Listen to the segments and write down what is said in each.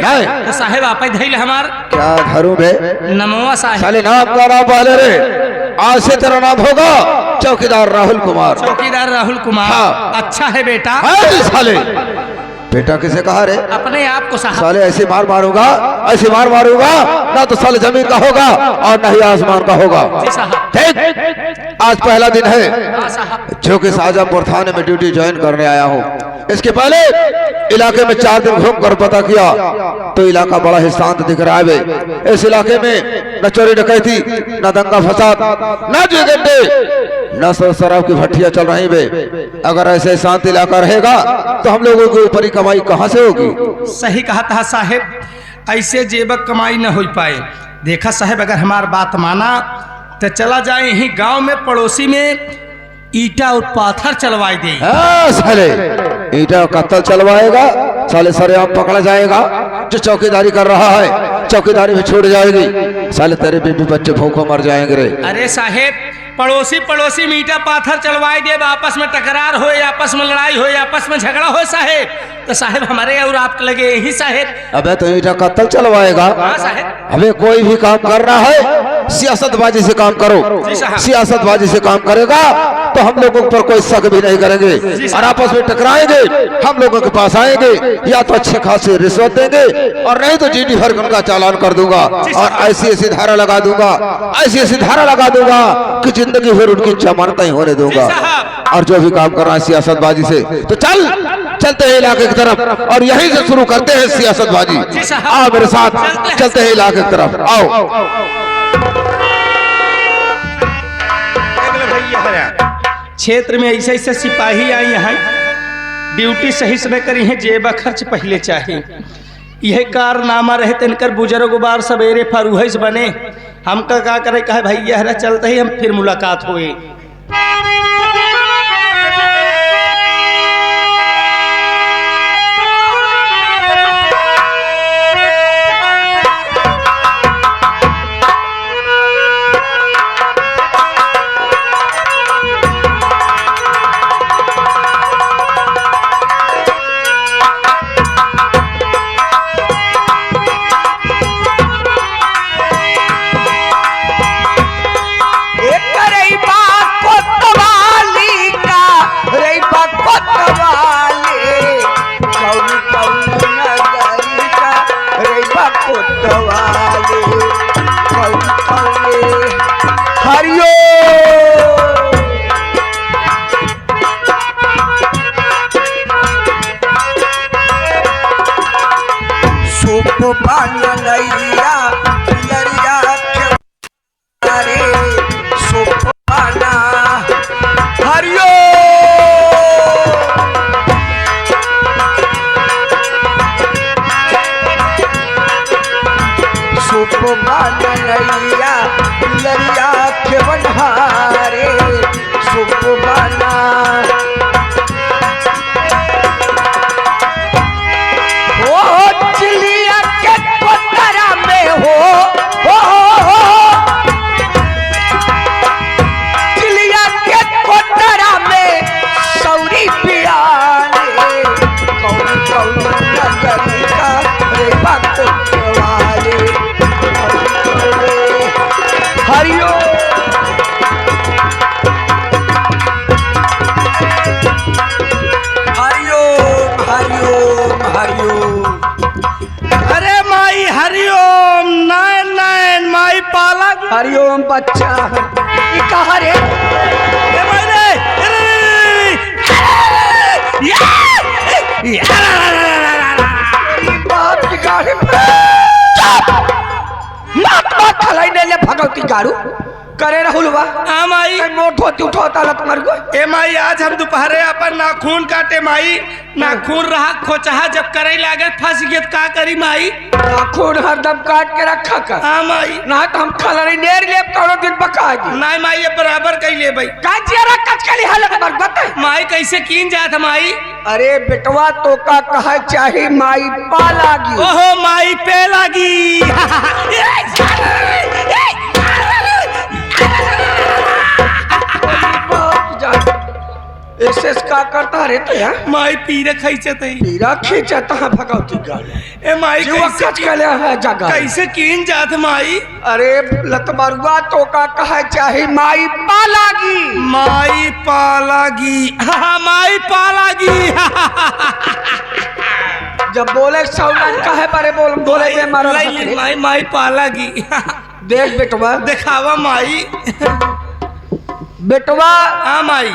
नहीं तो साहेब आप ही धैल हमार क्या धरू बे नमोवा साहेब। साले नाम का नाम पहले रे, आज से तेरा नाम होगा चौकीदार राहुल कुमार। चौकीदार राहुल कुमार। हाँ। अच्छा है बेटा। है साले बेटा किसे कहा रे? अपने आप को साहब। साले ऐसे मार मारूंगा, ऐसे मार मारूंगा ना तो साले जमीन का होगा और ना ही आसमान का होगा। जी साहब। ठीक, आज पहला दिन है हाँ साहब। जो कि शाहजहांपुर थाने में ड्यूटी ज्वाइन करने आया हूँ। इसके पहले इलाके में 4 दिन घूम कर पता किया तो इलाका बड़ा ही शांत दिख रहा है बे। इस इलाके में न चोरी डकैती, न दंगा फसाद, न जुए गड्ढे, न शराब की भट्टियां चल रही बे। अगर ऐसे शांत इलाका रहेगा तो हम लोगों की ऊपरी कमाई कहाँ से होगी? सही कहा था साहेब, ऐसे जेबक कमाई न हो पाए। देखा साहेब, अगर हमार बात माना तो चला जाए यहीं गांव में पड़ोसी में ईटा और पाथर चलवाई दे। साले ईटा कत्तल चलवाएगा, साले सरेआम पकड़ा जाएगा। जो चौकीदारी कर रहा है चौकीदारी में छूट जाएगी। साले तेरे बीबी बच्चे भूखों मर जाएंगे रे। अरे साहेब, पड़ोसी में ईटा पाथर चलवाई दे, आपस में टकरार हो, आपस में लड़ाई हो, आपस में झगड़ा हो साहेब, तो साहेब हमारे और आपके लगे यही साहेब। अबे तो ईटा कत्तल चलवाएगा? हाँ साहेब। हमें कोई भी काम करना है सियासतबाजी से काम करो। सियासतबाजी से काम करेगा तो हम लोगों पर कोई शक भी नहीं करेंगे और आपस में टकराएंगे। हम लोगों के पास आएंगे या तो अच्छे खासे रिश्वत देंगे और नहीं तो जीडी भर का चालान कर दूंगा और ऐसी धारा लगा दूंगा, ऐसी धारा लगा दूंगा कि जिंदगी भर उनकी जमानत ही होने दूंगा। और जो भी काम करना है सियासतबाजी से तो चलते हैं इलाके की तरफ और यहीं से शुरू करते हैं सियासतबाजी। आओ मेरे साथ, चलते हैं इलाके की तरफ। आओ। क्षेत्र में ऐसे ऐसे सिपाही आई हैं, ड्यूटी सही समय करी है, जेबा खर्च पहले चाहिए। यह कारनामा रहे तिनकर बुजुर्ग बार सवेरे फरूहस बने। हमका का करे कहे भैया चलते ही हम फिर मुलाकात हुए। हरिओम बच्चा कहा रे भगवती गारू करे रहुलवा माई मोट होती उठोता तुम्हारे को। ए माई आज हम दोपहरे अपन नाखून काटे माई, नाखून रहा खोचहा जब करे लागे फंस गए का करी माई? नाखून हरदम काट के रखा कर। हाँ माई, ना तो हम खलरी नेर ले तोरो दिन पका दी। नहीं माई ये बराबर कई ले भाई का जियारा कचकली हालत पर बता माई कैसे कीन जात माई? अरे बेटवा तो का कहा चाहे माई पा लागी। ओहो माई पे लागी। ऐसे का करता रहते हैं माई पीरे खैचे तई पीरा खींचता है भगवती गाड़ी ए माई जीवा कच के ले है जगह कैसे कीन जात माई अरे लतबरुआ तो का कहे चाहे माई पालागी माई पालागी माई पालागी जब बोले सौलन कहे बड़े बोले में मारो माई माई पालागी देख बेटवा दिखावा माई बेटवा हाँ माई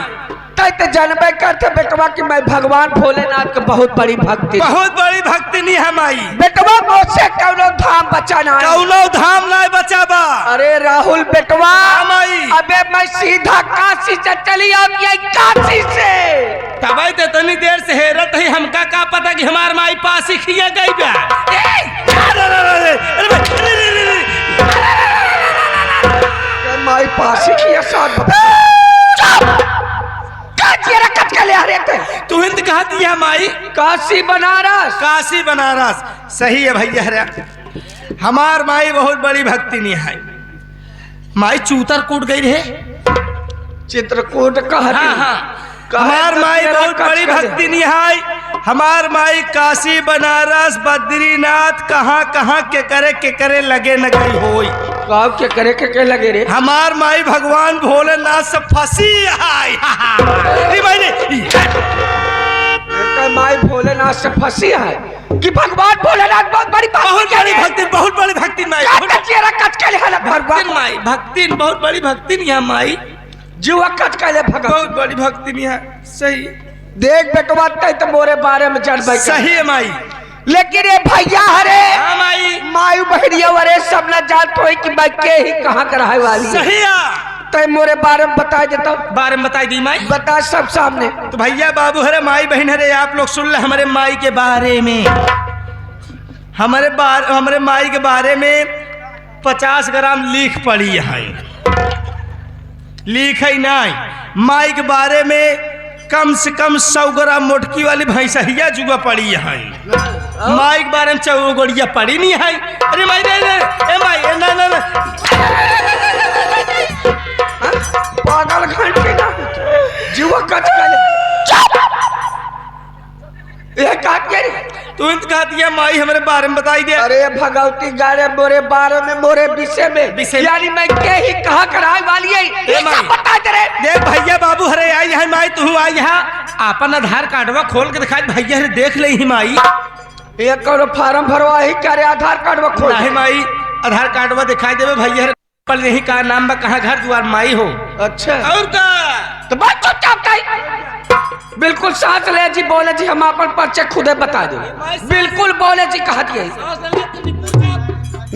तो जानबे करते बेटवा कि मैं भगवान भोलेनाथ के बहुत बड़ी भक्ति नहीं है माई बेटवा मुझसे कौनो धाम बचा ना कौनो धाम ना बचाबा अरे राहुल बेटवा माई अबे मैं सीधा काशी से चली अब यही काशी से तब तो तनी देर से हेरत है हमका का पता कि हमार माई पास ही खिया गई बा माई पास ही खिया साथ तू हिंद कहा दिया माई काशी बनारस सही है भैया हमार माई बहुत बड़ी भक्ति नहीं है माई चूतर कूट गई रहे चित्रकूट कहा हाँ हमार माई बहुत बड़ी भक्ति नहीं है हमार माई काशी बनारस बद्रीनाथ कहाँ कहाँ के करे लगे न गई होई के करे लगे रे हमार माई भगवान भोलेनाथ से फंसी माई भोलेनाथ से फंसी है कि भगवान भोलेनाथ बहुत बड़ी भक्ति माई भक्ति बहुत बड़ी भक्ति नहीं है माई जीवा कट के बहुत बड़ी भक्ति नहीं है सही देख बेटवा तो मोरे बारे में जड़ सही है माई लेकिन ये भैया हरे माई माई बहरिया वरे सब न जानते हो कि मैं के ही कहाँ कर रहे वाली सही तो मोरे बारे में बता देता बारे में बताई दी माई बता सब सामने तो भैया बाबू हरे माई बहन हरे आप लोग सुन ले हमारे माई के बारे में हमारे माई के बारे में 50 ग्राम लिख पड़ी है लिख है नहीं माई के बारे में कम से कम 100 ग्राम मोटकी वाली भैंसिया जुआ पड़ी है माई के बारे में 4 गोड़िया पड़ी नहीं है अरे माई ए माई ना पागल घंटे ना जुआ कट के तू कहा दिया माई हमारे बारे में बताई दे अरे भगवती गारे मोरे बारे में मोरे विषय में यानी मैं के ही कहा कराए वाली है बता दे रे देख भैया बाबू हरे आई है माई तू आई यहाँ अपन आधार कार्डवा खोल के दिखाई भैया हरे देख ले ही माई ये कौन फार्म भरवा ही करे आधार कार्डवा खोल नहीं माई आधार कार्डवा दिखाई देवे भैया पर यही का नाम बा कहाँ घर द्वार माई हो अच्छा और का तो बात चुपचाप बिल्कुल सांस ले जी बोले जी हम अपन परिचय खुदे बता दो बिल्कुल बोले जी कहा दिए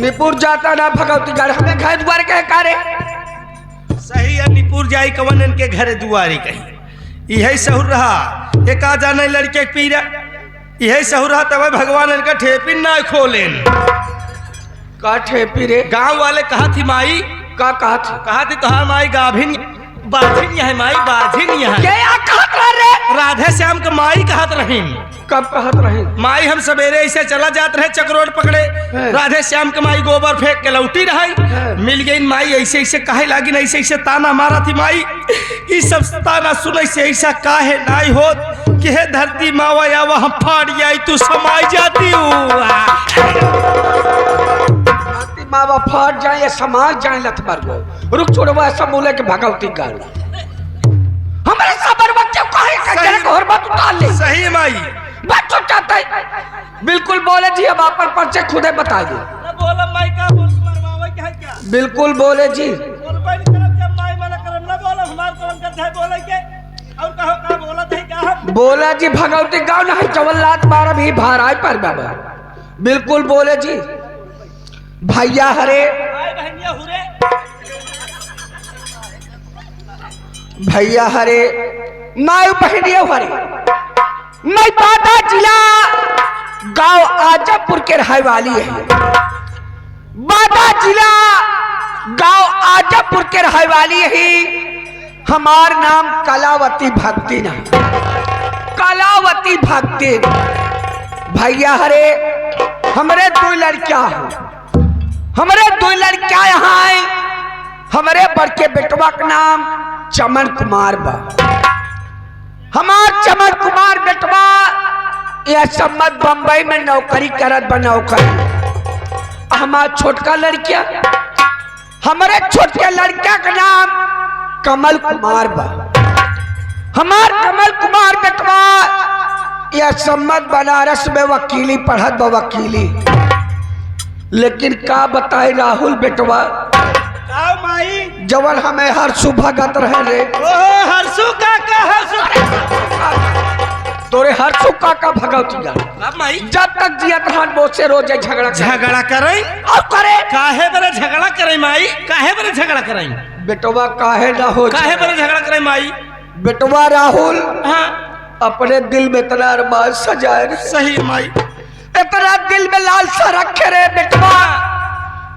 निपुर जाता ना भगवती घर हमें घर द्वार के कार्य सही है निपुर जाई कवन इनके घर दुआरी कही यही सहूर रहा एक आ जाने लड़के पीरा यही सहूर रहा तब भगवान इनका ठेपिन ना खोलेन का ठेपी रे गांव वाले कहा थी माई का कहा थी तो हाँ माई गाभिन बाझिन है माई बाझिन है क्या कहत रे राधे श्याम के माई कहत रही कब कहत रही माई हम सवेरे ऐसे चला जात रहे चक्रोड पकड़े राधे श्याम के माई गोबर फेंक के लौटी रही मिल गई माई ऐसे ऐसे काहे लागी नहीं ऐसे ताना मारा थी माई ये सब ताना सुने से ऐसा काहे नहीं हो कि हे धरती मावा या वहां फाड़ जाई तू समाई जाती मावा फाट जाए या समाज जाए लथबर को रुक छोड़वा ऐसा बोले कि भगवती गाल हमारे सबर बच्चे काहे कचरे को हरबत उतार ले सही माई बात चुप चाहता है बिल्कुल बोले जी अब आप परिचय खुदे बता दो ना बोला माई का बोल मरवावे क्या बिल्कुल बोले जी बोल पाई करम जब माई मना करम ना बोला हमार कौन करता है बोले के और कहो का बोला थे का बोला जी भगवती गांव ना जवल्लात बार भी भाराय पर बाबा बिल्कुल बोले जी भैया हरे भैया हरे मायू बहनिया हरे मैं बादा जिला गांव आजमपुर के रहने वाली है बादा जिला गांव आजमपुर के रहने वाली है हमार नाम कलावती भक्ति ना कलावती भक्ति भैया हरे हमारे 2 लड़कियां हैं हमारे 2 लड़कियां यहाँ आए हमारे बड़के बेटवा का नाम चमन कुमार बा हमार चमन कुमार बेटवा यह सम्मत बम्बई में नौकरी करत बा नौकरी। हमार छोटका लड़किया हमारे छोटके लड़का का नाम कमल कुमार बा। हमार कमल कुमार बेटवा यह सम्मत बनारस में वकीली पढ़त बा वकीली। लेकिन का बताए राहुल बेटवा माई जवन हमें हर सुबह गत रहे रे हरसू काका तोरे हर सुखा का भगवती जा अब माई जब तक जियत रहन बोसे रोजे झगड़ा करे और करे काहे बरे झगड़ा करे माई काहे बरे झगड़ा करे बेटवा काहे ना हो काहे बरे झगड़ा करे माई बेटवा राहुल हाँ अपने दिल में इतना अरमान सजाए रे। सही माई इतना दिल में लालसा रखे रे बेटवा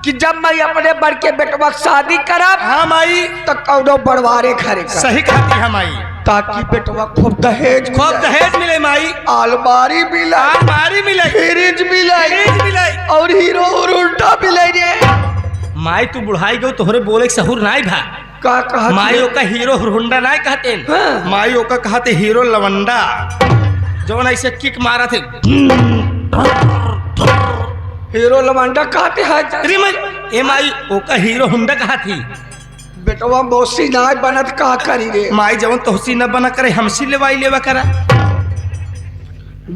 कि जब मैं अपने बड़के बेटवा शादी करब हाँ माई तो कौनो बड़वारे घरे कर सही कहती है माई ताकि बेटवा खूब दहेज खूब दहेज मिले माई अलमारी मिले अलमारी मिले फ्रिज मिले फ्रिज मिले और हीरो होंडा मिले रे। माई तू बुढ़ाई गो तोहरे बोले के सहूर नाई भा का कहा माई का हीरो होंडा नाई कहते हाँ। माई का कहते हीरो लवंडा जो ऐसे किक मारा थे हीरो लवंडा कहते हैं अरे ए माई ओका हीरो होंडा कहा थी बेटवा मौसी नाय बनत का करी रे माई जवन तोहसी न बना करे हमसी लेवाई लेवा करा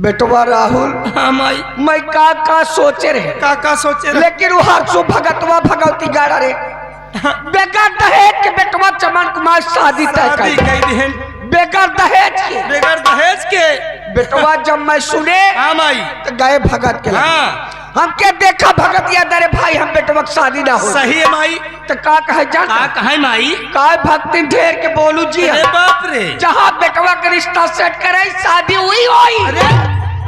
बेटवा राहुल हाँ माई मैं का सोचे रहे का सोचे रे? लेकिन वो हर सो भगतवा भगवती गाड़ा रे बेकार दहेज के बेटवा चमन कुमार शादी तय शादी कर कई दिहन बेकार दहेज के बेगर दहेज के बेटवा जब मैं सुने हाँ माई तो गए भगत के लगे। हाँ हम क्या देखा भगत या दरे भाई हम बेटवा की शादी ना हो सही है माई तो का कहे जान का कहे माई का भक्ति ढेर के बोलू जी अरे बाप रे जहाँ बेटवा का रिश्ता सेट करे शादी हुई होई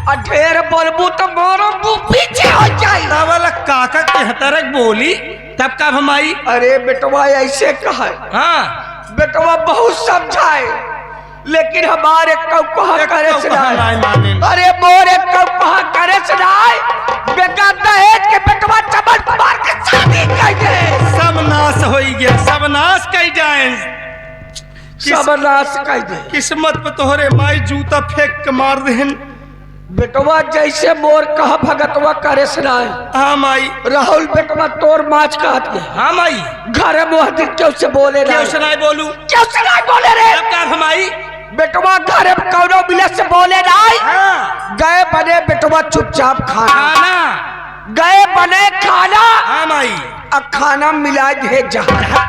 और ढेर बोलबू तो मोरो मुंह पीछे हो जाए वाला काका कहतरक बोली तब का हमाई अरे बेटवा ऐसे कहे हाँ बेटवा बहुत समझाए लेकिन हमारे कहा करे से नहीं। अरे मोरे कहा करे से नहीं बेटा दहेज के बेटवा चमन कुमार के शादी कर दे सब नाश हो गया सब नाश कर जाए सब नाश कर दे किस्मत पे तोहरे माई जूता फेंक के मार देहन बेटवा जैसे मोर कहा भगतवा करे से नहीं। हाँ माई राहुल बेटवा तोर माच कहत के हाँ माई घर मुहद्दिस क्यों से बोले क्यों नहीं से नहीं बोलू क्यों से नहीं बोले रे तब का हमाई बेटवा घर कौनो मिले से बोले नहीं हाँ गए बने बेटवा चुपचाप खाना खाना गए बने खाना हाँ माई अब खाना मिला दे जहाँ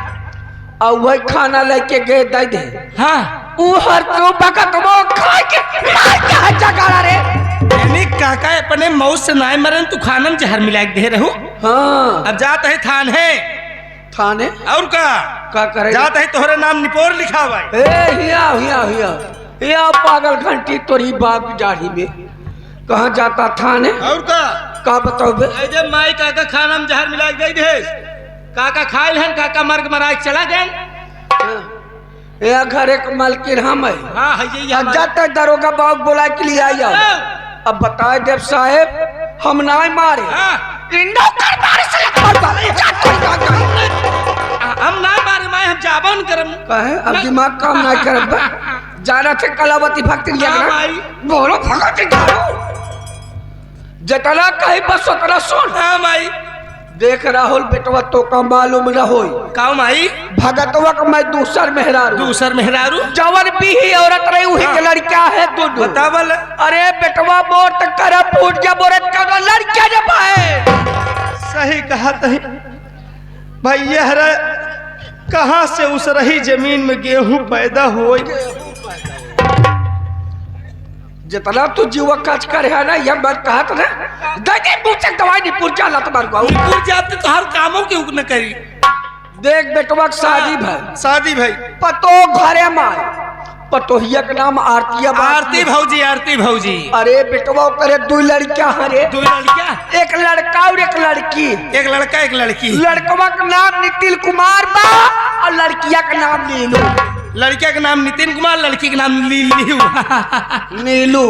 और वही खाना लेके गए दे दे हाँ वो हर तो बकत वो खा के मार के हजा करा रे यानी काका अपने मौत से नाय मरन तू खानम जहर मिला के दे रहू हाँ अब जात है थान है थाने और का करे जात है तोहरे नाम निपोर लिखा हुआ है ए हिया हिया हिया हिया पागल घंटी तोरी बाप जाड़ी में कहाँ जाता थाने और का बताओ बे जब माई काका खाना में जहर मिला के दे काका खाइल हन काका मर के मरा के चला गए या घर एक मालकिन हम है हाँ है ये अब जाता दरोगा बाबू बुला के लिए आया अब बताए देव साहेब हम ना मारे हाँ नौकर मारे से हम ना मारे माई हम जाबन करम कहे अब दिमाग काम ना करब जाना थे कलावती भक्ति लिया हाँ करा माई बोलो भगत गारो जतना कही बस उतना सुन हाँ माई देख राहुल बेटवा तो का मालूम न होई काऊ माई भगतवा का मैं दूसर मेहरारू दूसर मेहरारू जवन भी ही औरत रही वही के लड़का है दोनों बतावल अरे बेटवा मोर तक कर फूट जा मोरे का लड़का जब है सही कहा तही भाई यह कहाँ से उस रही जमीन में गेहूं पैदा हो जितना तू जीवा काज करे है ना यह बात कहत ना दे मुझसे दवाई नहीं पुरचा लत मार को पूर जाते तो हर कामों के उग न करी देख बेटवा की शादी भाई शादी भाई पतो घरे मार पतोहिया के नाम आरतिया आरती भौजी आरती भौजी अरे बेटवा करे दो लड़कियां हरे दो लड़कियां एक लड़का और एक लड़की एक लड़का एक लड़की लड़कवा का नाम नितिन कुमार बा और लड़किया का नाम नीलू लड़किया का नाम नितिन कुमार लड़की का नाम लीलू नीलू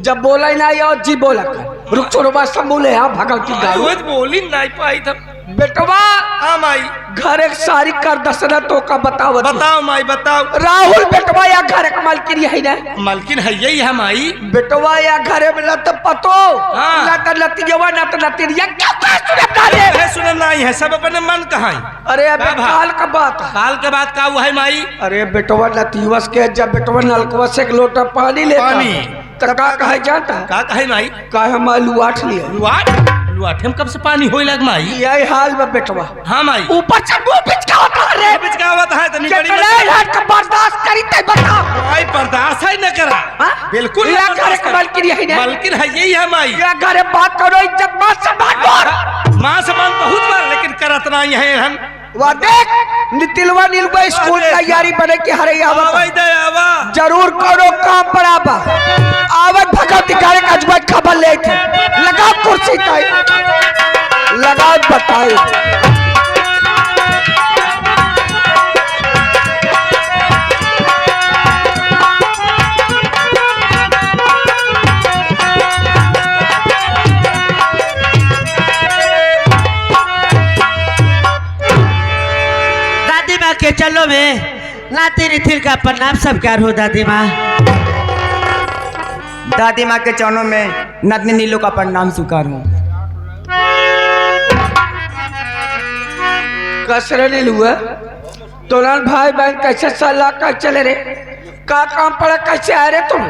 जब बोला ना या जी बोला कर रुक छोड़ो बस बोले हाँ भगवती गाड़ी बोली नहीं पाई था बेटवा हाँ माई घर एक सारी कर दसना तो का बताओ बताओ माई बताओ। राहुल बेटवा या घर एक मालकिन यही ना मालकिन है यही है माई। बेटवा या घर में लत पतो हाँ। ना तो लतियवा ना तो लतिया क्या सुने ताले है सुनल नहीं है सब अपने मन कहाँ। अरे अबे काल का बात है। काल के बाद का हुआ है माई। अरे बेटवा लतियवस के जब बेटवा नलकवा से एक लोटा पानी लेता पानी। तो का कहे जाता है का कहे माई। का हम लुआठ लिए लुआट लुआट हम कब से पानी होई लग माई। यही हाल में बेटवा हाँ माई ऊपर से मुंह पिचका होता है रे बिचकावत है तो निकली कितने हाथ का बर्दाश्त करी ते बता माई बर्दाश्त है न करा। हाँ? बिल्कुल या न घर बर्दाश्त के करा। मालकिन यही ना मालकिन है यही है माई। या घर बात करो इज्जत बात से बात कर माँ से मन बहुत बार लेकिन करत नहीं है हम। वह देख नितिलवा नीलवा स्कूल तैयारी बने की हरे आवत आवाज दे आवा जरूर करो काम बराबा आवत भगवती गाड़ी का अजबत खबर ले थे लगा कुर्सी ताई लगा बताए दादी माँ के चलो में नाती निथिल का प्रणाम सब क्या हो दादी माँ। दादी माँ के चरणों में नतनी नीलू का प्रणाम स्वीकार हूँ। कसरे नहीं हुआ तुरंत भाई बहन कैसे सलाह कर चले रे का काम पड़ा कैसे आ रहे तुम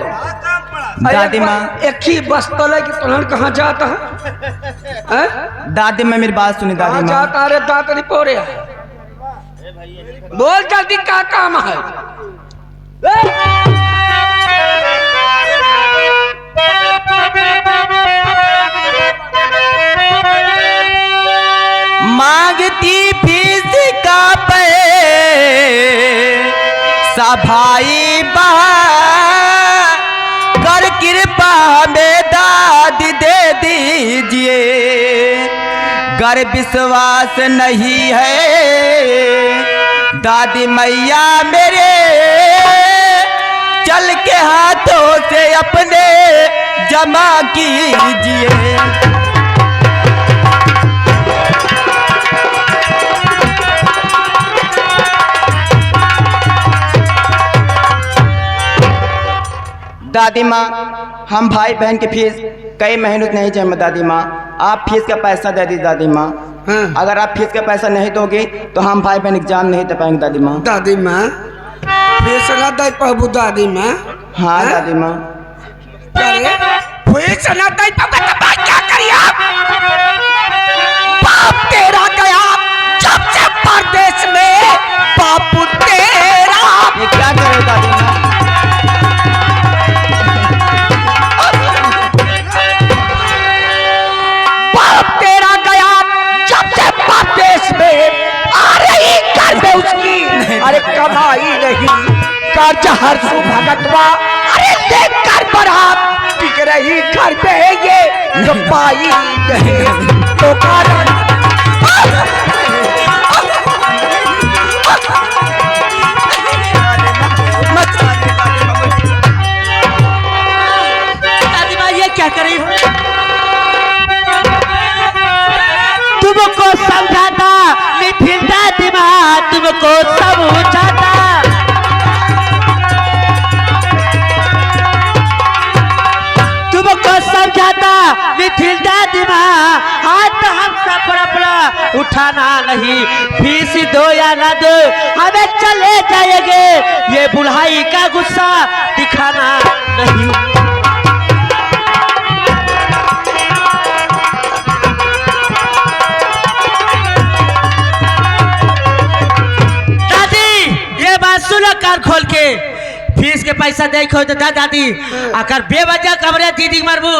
दादी माँ एक ही बस तो कि तुरंत कहाँ जाता है दादी माँ मेरी बात सुनी दादी कहाँ माँ। जाता अरे दांत नहीं पो रहे बोल जल्दी क्या काम है मांगती फीस का पैसा भाई कर कृपा में दादी दे दीजिए। गर विश्वास नहीं है दादी मैया मेरे चल के हाथों से अपने जमा कीजिए। दादी माँ हम भाई बहन की फीस कई महीनों से नहीं जमा दादी माँ आप फीस का पैसा दे दी दादी माँ। अगर आप फीस का पैसा नहीं दोगे तो हम भाई बहन एग्जाम नहीं दे पाएंगे दादी माँ। दादी माँ फीस ना दे पाबू दादी माँ हाँ दादी माँ। फीस ना दे पाबू तो मैं क्या करिए आप बाप तेरा गया जब से परदेश में बापू तेरा ये क्या करे दादी माँ। तेरा गया जब से परदेश में आ रही घर में उसकी अरे कमाई नहीं कर्ज हर सु भगतवा अरे देख कर बरात टिक रही घर पे ये जो पाई नहीं तो कारण दादी माँ ये क्या कर रही हो। तुमको समझाता निथिल दादी माँ तुमको समझाता तुमको समझाता निथिल दादी माँ हाथ हम सब अपना उठाना नहीं फीस दो या ना दो हमें चले जाएंगे ये बुढ़ाई का गुस्सा दिखाना नहीं। सुनो कार खोल के फीस के पैसा दे खो तो दादी अगर बेवजह कमरे दीदी मरबू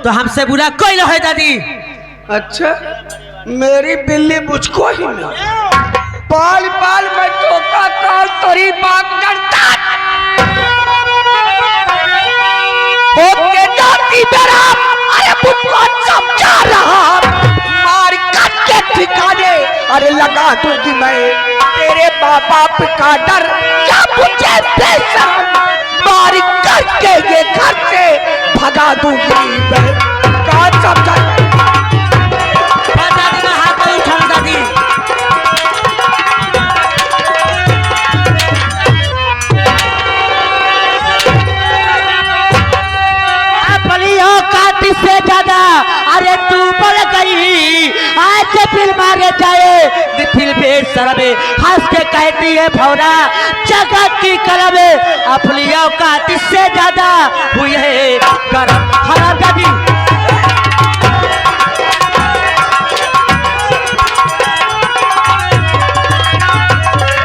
तो हमसे बुरा कोई ना है दादी। अच्छा मेरी बिल्ली मुझको ही ना पाल पाल मैं टोका काल तोरी बात करता ओके दादी मेरा अरे मुझको समझा रहा मार काट के ठिकाने अरे लगा दूंगी मैं तेरे माँ बाप का डर क्या मुझे बेशरम मार करके ये घर से भगा दूंगी मैं कौन समझा दादी का हाथ में उठा दादी दिल मारे जाए निथिल बेशरमे हंस के कहती है भौरा जगत की कलम अपनी औकात इससे ज्यादा हुई है गरम हरामजादी।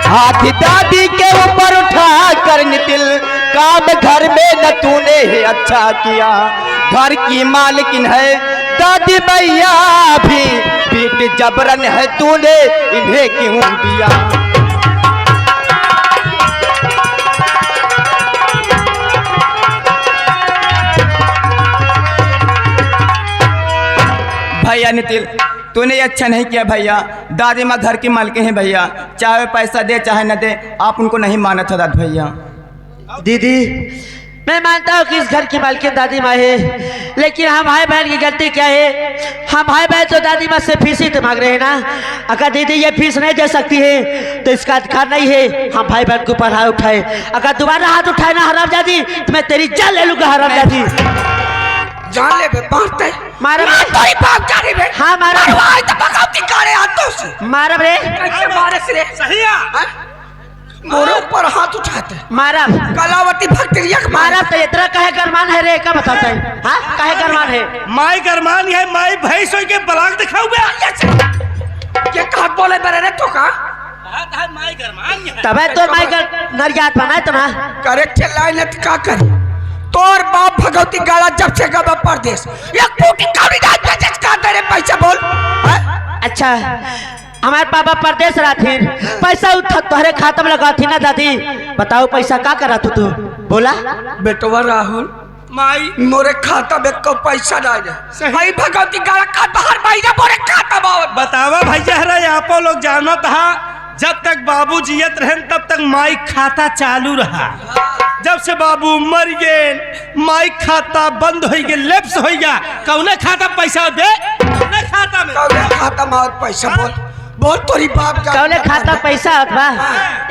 हाथ दादी के ऊपर उठा कर नितिल काम घर में न तूने ही अच्छा किया। घर की मालकिन है दादी भैया भी पीठ जबरन है तूने इन्हें क्यों दिया। भैया नितिल तूने अच्छा नहीं किया भैया। दादी माँ घर की मालकिन है भैया, चाहे पैसा दे चाहे न दे आप उनको नहीं माना था दादी भैया। दीदी मैं मानता हूँ कि इस घर की मालकिन दादी माँ है, लेकिन हम भाई बहन की गलती क्या है? हम भाई बहन तो दादी माँ से फीस ही तो मांग रहे हैं ना। अगर दीदी ये फीस नहीं दे सकती है तो इसका अधिकार नहीं है हम भाई बहन को पढ़ाए उठाए। अगर दोबारा हाथ उठाए ना हरामजादी तो मैं तेरी जान ले लूंगा हरामजादी। जान ले बे मारते मारब मार तो ही बाप जाने बे। हाँ मारब भाई तो भगवती कारे हाथों से मारब रे कैसे मारे से रे सही है मोरे ऊपर हाथ उठाते मारब कलावती भक्तिया के मारब तो इतना कहे गरमान है रे क्या बताता है? हाँ कहे गरमान है माई गरमान है माई भैंस होई के बलाक दिखाऊ बे ये कहा बोले बरे रे तो का माई गरमान है तबे तो माइकल नरियात बनाए तो ना करे चिल्लाए न तो का करे। तोर बाप भगवती गाड़ा जब से गवा परदेश एक कोटी कौड़ी दाद बेचस का दे रे पैसा बोल हैं? अच्छा हमारे पापा परदेश रहते पैसा उठा तोहरे खाता में लगा थी ना दादी। बताओ पैसा का करा तू बोला बेटवा राहुल माई मोरे खाता में को पैसा ना दे भाई भगवती गाड़ा का बाहर महीना मोरे खाता में बतावा भैया हरा आप लोग जानो था जब तक बाबू जियत रहे तब तक माई खाता चालू रहा। जब से बाबू मर गए माई खाता बंद हो गया लेप्स हो गया। कौने खाता पैसा दे कौने खाता में और पैसा बोल बोल तोरी बाप का कौने खाता पैसा बा।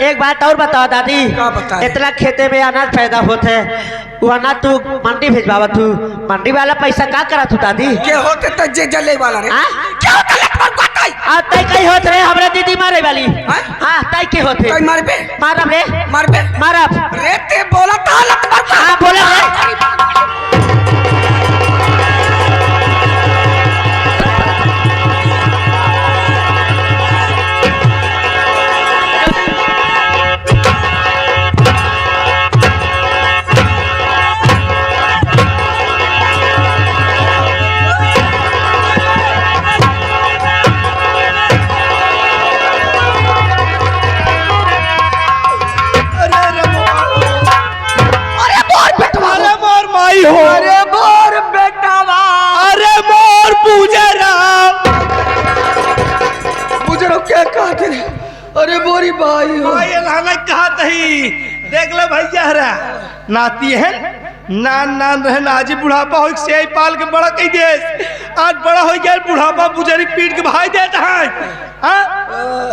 एक बात और बताओ दादी का बताए? इतना खेते में अनाज पैदा होते है वो अनाज तू मंडी भेजवावा तू मंडी वाला पैसा का करा तू दादी? के होते तो जे जले वाला रे हाँ? क्या होता लटपट बताई अब तय कहीं होत रहे हमरा दीदी मारे वाली हाँ तय के होते कई मार बे मारब रे मार बे मारब रे ते बोला था लटपट हाँ बोले रे अरे मोर बेटावा अरे मोर पूजरा मुझे क्या कहते रे अरे बोरी भाई हो भाई लाना कहा तही देख ले भैया हरा नाती है नान नान रहे नाजी बुढ़ापा हो से पाल के बड़ा कही दे आज बड़ा हो गया बुढ़ापा बुजरी पीट के भाई देता है हाँ?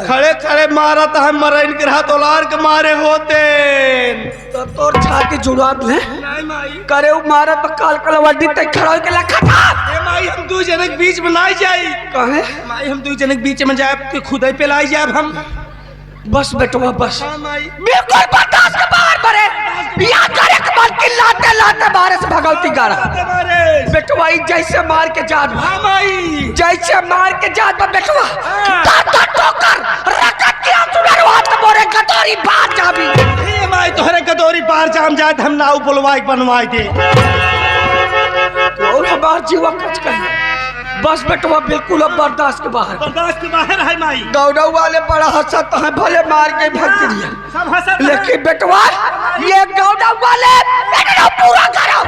खड़े खड़े मारा था मरन के हाथ ओलार के मारे होते तो तोर छाती जुड़ा दे नहीं माई करे उ मारा तो काल कलवड्डी तक खड़ा के लखा था ए माई हम दू जनक बीच में ना जाई कहे माई हम दू जनक बीच में जाए तो खुद ही पे लाई जाए हम बस बेटवा बस हाँ माई बिल्कुल बर्दाश्त के बाहर बरे या करे के बाद की लाते लाते बाहर से भगवती गाड़ा तुम्हारे बेटवा ई जैसे मार के जात हाँ माई जैसे मार के जात बेटवा दादा ठोकर रकत के सुनर हाथ मोरे कतोरी बात जाबी ए माई तोहरे कदोरी पार जाम जाए हम नाव बुलवाई बनवाई दे और हमार जीवा कुछ कही बस बेटवा बिल्कुल अब बर्दाश्त के बाहर बर्दाश्त के बाहर है माई दौड़ाऊ वाले बड़ा हंसत है भले मार के भक्तिया सब हंसत लेकिन बेटवा ये दौड़ाऊ वाले बेटवा पूरा करो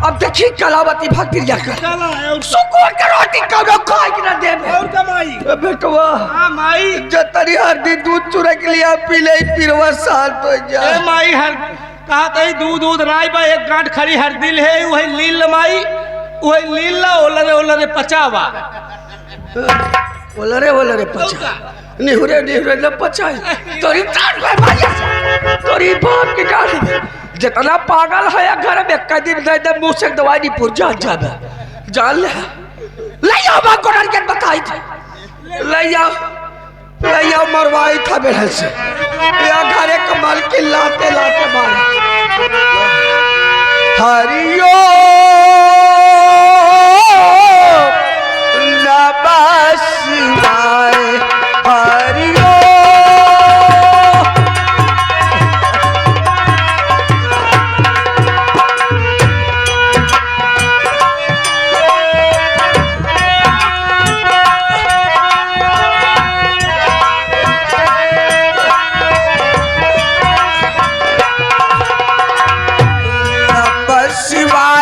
अब देखिए कलावती भक्तिया कर चला है और सुकून के रोटी कौनो खाए कि ना देबे और कमाई बेटवा हाँ माई जतरी हर दिन दूध चुरा के लिए पी ले पिरवा शांत हो ए जा माई हर कहा तई दूध दूध राई बा एक गांठ खड़ी हर दिल है वही लील माई वही लीला ओलरे ओलरे पचावा ओलरे पचा निहुरे न पचाए तोरी प्राण में मारिया से तोरी बाप की गाड़ी जितना पागल है या घर में कई दिन दे दे मुंह से दवाई नहीं पुर जान जाबे जान ले ले आओ बाप को के बताई थी ले ले जाओ मरवाई था बेहद से या घरे कमाल के लाते लाते मारे हरियो नमः शिवाय हरियो शिवाय